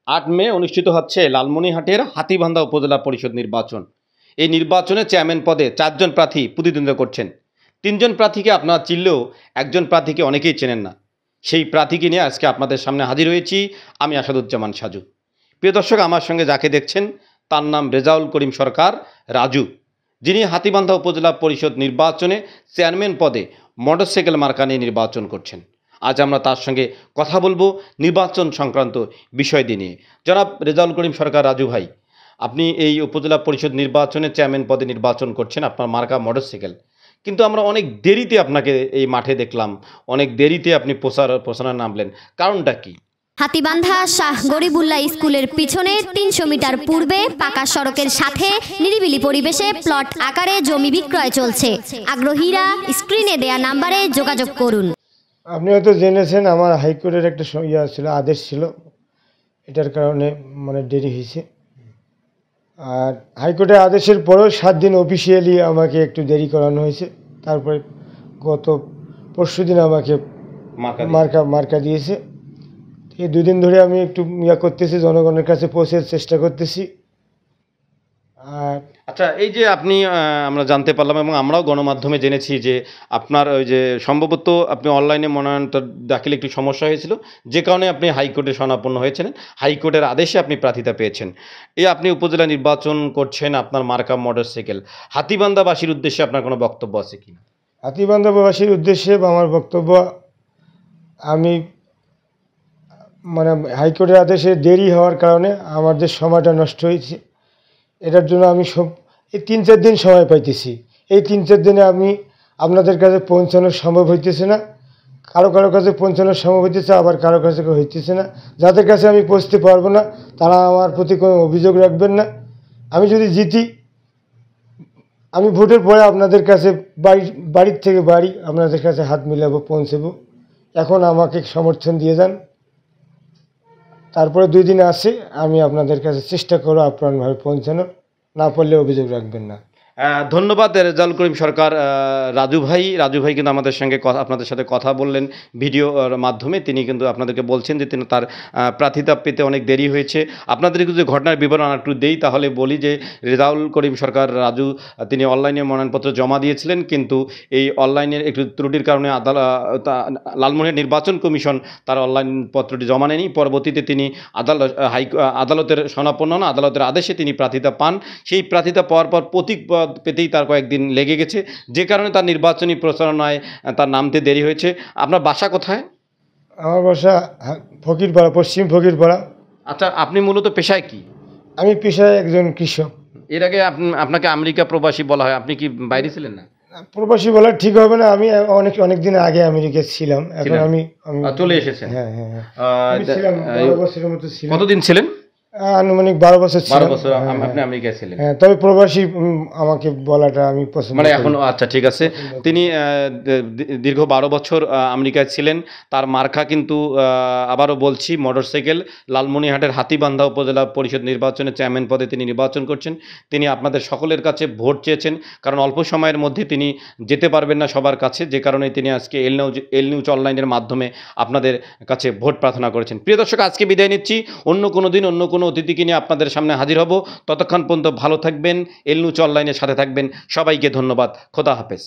৮ মে অনুষ্ঠিত হচ্ছে লালমনিরহাটের হাতীবান্ধা উপজেলা পরিষদ নির্বাচন। এই নির্বাচনে চেয়ারম্যান পদে ৪ জন প্রার্থী প্রতিদ্বন্দ্বিতা করছেন। ৩ জন প্রার্থীকে আপনারা চিনলেও একজন প্রার্থীকে অনেকেই চেনেন না। সেই প্রার্থীকে নিয়ে আজকে আপনাদের সামনে হাজির হয়েছি আমি আসাদুজ্জামান সাজু। প্রিয় দর্শক, আমার সঙ্গে যাকে দেখছেন তার নাম রেজাউল করিম সরকার রাজু, যিনি হাতীবান্ধা উপজেলা পরিষদ নির্বাচনে চেয়ারম্যান পদে মোটরসাইকেল মার্কা নিয়ে নির্বাচন করছেন। আজ আমরা তার সঙ্গে কথা বলবো নির্বাচন সংক্রান্ত বিষয়টি নিয়ে। জনাব রেজাউল করিম সরকার রাজু ভাই, আপনি এই উপজেলা পরিষদ নির্বাচনে চেয়ারম্যান পদে নির্বাচন করছেন, আপনার মার্কা মোটরসাইকেল। কিন্তু আমরা অনেক দেরিতে আপনাকে এই মাঠে দেখলাম, অনেক দেরিতে আপনি প্রচারণা নামলেন, কারণটা কি? হাতীবান্ধা শাহ গরিবুল্লাহ স্কুলের পিছনে ৩০০ মিটার পূর্বে পাকা সড়কের সাথে নিরিবিলি পরিবেশে প্লট আকারে জমি বিক্রয় চলছে। আগ্রহীরা স্ক্রিনে দেয়া নাম্বারে যোগাযোগ করুন। আপনি হয়তো জেনেছেন আমার হাইকোর্টের একটা ছিল, আদেশ ছিল, এটার কারণে দেরি হয়েছে। আর হাইকোর্টের আদেশের পরেও 7 দিন অফিসিয়ালি আমাকে একটু দেরি করানো হয়েছে। তারপরে গত পরশুদিন আমাকে মার্কা দিয়েছে। এই 2 দিন ধরে আমি একটু করতেছি, জনগণের কাছে পৌঁছার চেষ্টা করতেছি। আর আচ্ছা, এই যে আপনি আমরা জানতে পারলাম এবং আমরাও গণমাধ্যমে জেনেছি যে আপনার ওই যে সম্ভবত আপনি অনলাইনে মনোনয়ন দাখিলে একটু সমস্যা হয়েছিল, যে কারণে আপনি হাইকোর্টে শরণাপন্ন হয়েছিলেন। হাইকোর্টের আদেশে আপনি প্রার্থিতা পেয়েছেন। এই আপনি উপজেলা নির্বাচন করছেন, আপনার মার্কা মোটরসাইকেল। হাতীবান্ধাবাসীর উদ্দেশ্যে আপনার কোনো বক্তব্য আছে কি? হাতীবান্ধাবাসীর উদ্দেশ্যে আমার বক্তব্য, আমি হাইকোর্টের আদেশে দেরি হওয়ার কারণে আমার যে সময়টা নষ্ট হয়েছে, এটার জন্য আমি এই 3-4 দিন সময় পাইতেছি। এই 3-4 দিনে আমি আপনাদের কাছে পৌঁছানো সম্ভব হইতেছে না। কারো কাছে পৌঁছানো সম্ভব হইতেছে, আবার কারো কাছে হইতেছে না। যাদের কাছে আমি পৌঁছতে পারবো না তারা আমার প্রতি কোনো অভিযোগ রাখবেন না। আমি যদি জিতি, আমি ভোটের পরে আপনাদের কাছে বাড়ির থেকে বাড়ি আপনাদের কাছে হাত মিলাবো, পৌঁছাবো। এখন আমাকে সমর্থন দিয়ে যান, তারপরে 2 দিন আসে আমি আপনাদের কাছে চেষ্টা করবো আপ্রাণভাবে পৌঁছানোর। না পারলে অভিযোগ রাখবেন না। ধন্যবাদ রেজাউল করিম সরকার রাজু ভাই কিন্তু আমাদের সঙ্গে আপনাদের সাথে কথা বললেন ভিডিওর মাধ্যমে। তিনি কিন্তু আপনাদেরকে বলছেন যে তিনি তার প্রার্থিতা পেতে অনেক দেরি হয়েছে। আপনাদের যদি ঘটনার বিবরণ একটু দেই তাহলে বলি যে রেজাউল করিম সরকার রাজু তিনি অনলাইনে মনোনয়নপত্র জমা দিয়েছিলেন, কিন্তু এই অনলাইনের একটু ত্রুটির কারণে লালমনিরহাট নির্বাচন কমিশন তার অনলাইন পত্রটি জমা নেয়নি। পরবর্তীতে তিনি আদালতের শরণাপন্ন হন, আদালতের আদেশে তিনি প্রার্থিতা পান। সেই প্রার্থিতা পাওয়ার পর প্রতীক পেতেই তার কয়েকদিন লেগে গেছে, যে কারণে তার নির্বাচনী প্রচারণায় তার নামতে দেরি হয়েছে। আপনার বাসা কোথায়? আমার বাসা ফকিরপাড়া, পশ্চিম ফকিরপাড়া। আচ্ছা, আপনি মূলত পেশায় কি? আমি পেশায় একজন কৃষক। এর আগে আপনাকে আমেরিকা প্রবাসী বলা হয়, আপনি কি বাইরে ছিলেন? না, প্রবাসী বলা ঠিক হবে না। আমি অনেক দিন আগে আমেরিকায় ছিলাম, এখন আমি চলে এসেছেন। হ্যাঁ, ছিলাম 12 বছরের মতো ছিলাম। কতদিন ছিলেন? আনুমানিক 12 বছর ছিল। 12 বছর আপনি আমেরিকায় ছিলেন। হ্যাঁ, তবে প্রবাসী আমাকে বলাটা আমি পছন্দ এখন। আচ্ছা, ঠিক আছে। তিনি দীর্ঘ 12 বছর আমেরিকায় ছিলেন। তার মার্কা কিন্তু আবারও বলছি মোটরসাইকেল। লালমনিরহাটের হাতীবান্ধা উপজেলা পরিষদ নির্বাচনে চেয়ারম্যান পদে তিনি নির্বাচন করছেন। তিনি আপনাদের সকলের কাছে ভোট চেয়েছেন, কারণ অল্প সময়ের মধ্যে তিনি যেতে পারবেন না সবার কাছে, যে কারণে তিনি আজকে এল নিউজ অনলাইনের মাধ্যমে আপনাদের কাছে ভোট প্রার্থনা করেছেন। প্রিয় দর্শক, আজকে বিদায় নিচ্ছি। অন্য কোনো দিন অন্য কোনো অতিথিকে নিয়ে আপনাদের সামনে হাজির হব। ততক্ষণ পর্যন্ত ভালো থাকবেন, এল নিউজ অনলাইনের সাথে থাকবেন। সবাইকে ধন্যবাদ। খোদা হাফেজ।